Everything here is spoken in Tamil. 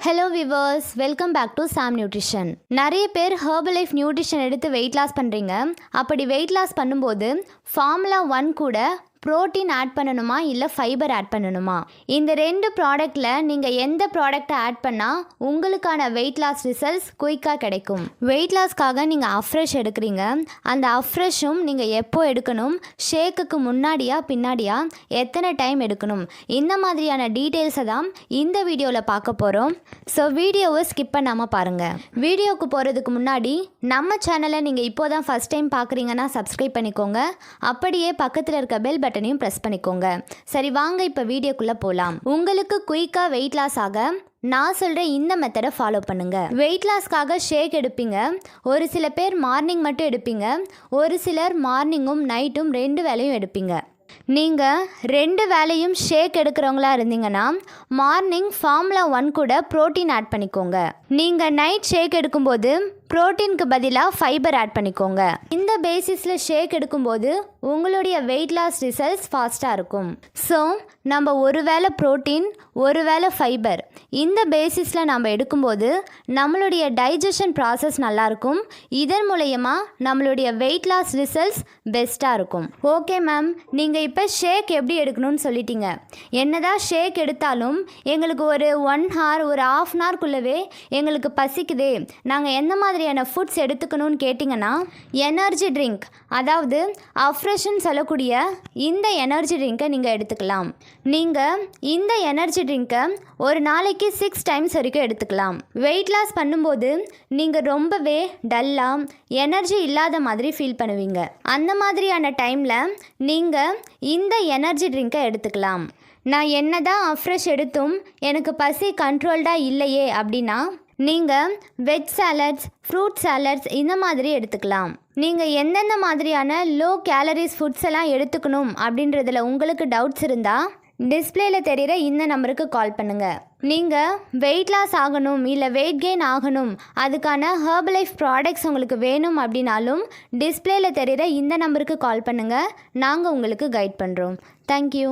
Hello viewers, welcome back to Sam nutrition. நிறைய பேர் ஹெர்பலைஃப் நியூட்ரிஷன் எடுத்து வெயிட் லாஸ் பண்ணுறீங்க. அப்படி வெயிட் லாஸ் பண்ணும்போது ஃபார்முலா 1 கூட ப்ரோட்டீன் ஆட் பண்ணணுமா இல்லை ஃபைபர் ஆட் பண்ணணுமா? இந்த ரெண்டு ப்ராடக்டில் நீங்கள் எந்த ப்ராடக்டை ஆட் பண்ணால் உங்களுக்கான வெயிட் லாஸ் ரிசல்ட்ஸ் குயிக்காக கிடைக்கும்? வெயிட் லாஸ்க்காக நீங்கள் அஃப்ரெஷ் எடுக்கிறீங்க. அந்த அஃப்ரெஷ்ஷும் நீங்கள் எப்போ எடுக்கணும், ஷேக்குக்கு முன்னாடியா பின்னாடியா, எத்தனை டைம் எடுக்கணும், இந்த மாதிரியான டீட்டெயில்ஸை தான் இந்த வீடியோவில் பார்க்க போகிறோம். ஸோ வீடியோவை ஸ்கிப் பண்ணாமல் பாருங்கள். வீடியோவுக்கு போகிறதுக்கு முன்னாடி நம்ம சேனலை நீங்கள் இப்போ தான் ஃபஸ்ட் டைம் பார்க்குறீங்கன்னா சப்ஸ்கிரைப் பண்ணிக்கோங்க. அப்படியே பக்கத்தில் இருக்க பெல் பட்டனையும் ப்ரெஸ் பண்ணிக்கோங்க. சரி, வாங்க இப்போ வீடியோக்குள்ளே போகலாம். உங்களுக்கு குயிக்காக வெயிட் லாஸ் ஆக நான் சொல்கிற இந்த மெத்தடை ஃபாலோ பண்ணுங்கள். வெயிட் லாஸ்க்காக ஷேக் எடுப்பீங்க. ஒரு சில பேர் மார்னிங் மட்டும் எடுப்பீங்க. ஒரு சிலர் மார்னிங்கும் நைட்டும் 2 வேளையும் எடுப்பீங்க. நீங்கள் 2 வேளையும் ஷேக் எடுக்கிறவங்களா இருந்தீங்கன்னா மார்னிங் ஃபார்முலா 1 கூட ப்ரோட்டீன் ஆட் பண்ணிக்கோங்க. நீங்கள் நைட் ஷேக் எடுக்கும்போது ப்ரோட்டீனுக்கு பதிலாக ஃபைபர் ஆட் பண்ணிக்கோங்க. இந்த பேசிஸில் ஷேக் எடுக்கும்போது உங்களுடைய வெயிட் லாஸ் ரிசல்ட்ஸ் ஃபாஸ்ட்டாக இருக்கும். ஸோ நம்ம ஒரு வேளை ப்ரோட்டீன், ஒரு வேளை ஃபைபர், இந்த பேசிஸில் நம்ம எடுக்கும்போது நம்மளுடைய டைஜஷன் ப்ராசஸ் நல்லாயிருக்கும். இதன் மூலயமா நம்மளுடைய வெயிட் லாஸ் ரிசல்ட்ஸ் பெஸ்ட்டாக இருக்கும். ஓகே மேம், நீங்கள் இப்போ ஷேக் எப்படி எடுக்கணும்னு சொல்லிட்டீங்க. என்னதான் ஷேக் எடுத்தாலும் எங்களுக்கு ஒரு 1 hour, ஒரு 1/2 hourக்குள்ளவே எங்களுக்கு பசிக்குதே, நாங்கள் எந்த மாதிரியான ஃபுட்ஸ் எடுத்துக்கணும்னு கேட்டிங்கன்னா எனர்ஜி ட்ரிங்க், அதாவது அஃப்ரெஷ்ன்னு சொல்லக்கூடிய இந்த எனர்ஜி ட்ரிங்கை நீங்கள் எடுத்துக்கலாம். நீங்கள் இந்த எனர்ஜி ட்ரிங்கை ஒரு நாளைக்கு 6 times வரைக்கும் எடுத்துக்கலாம். வெயிட் லாஸ் பண்ணும்போது நீங்கள் ரொம்பவே டல்லாக எனர்ஜி இல்லாத மாதிரி ஃபீல் பண்ணுவீங்க. அந்த மாதிரியான டைமில் நீங்கள் இந்த எனர்ஜி ட்ரிங்கை எடுத்துக்கலாம். நான் என்னதான் அஃப்ரெஷ் எடுத்தும் எனக்கு பசி கண்ட்ரோல்டாக இல்லையே அப்படின்னா நீங்கள் வெஜ் சாலட்ஸ், ஃப்ரூட் சாலட்ஸ் இந்த மாதிரி எடுத்துக்கலாம். நீங்கள் எந்தெந்த மாதிரியான லோ கேலரிஸ் ஃபுட்ஸ் எல்லாம் எடுத்துக்கணும் அப்படின்றதுல உங்களுக்கு டவுட்ஸ் இருந்தால் டிஸ்பிளேயில் தெரிகிற இந்த நம்பருக்கு கால் பண்ணுங்கள். நீங்கள் வெயிட் லாஸ் ஆகணும் இல்லை வெயிட் கெயின் ஆகணும், அதுக்கான ஹெர்பலைஃப் ப்ராடக்ட்ஸ் உங்களுக்கு வேணும் அப்படின்னாலும் டிஸ்பிளேயில் தெரிகிற இந்த நம்பருக்கு கால் பண்ணுங்கள். நாங்கள் உங்களுக்கு கைட் பண்ணுறோம். தேங்க்யூ.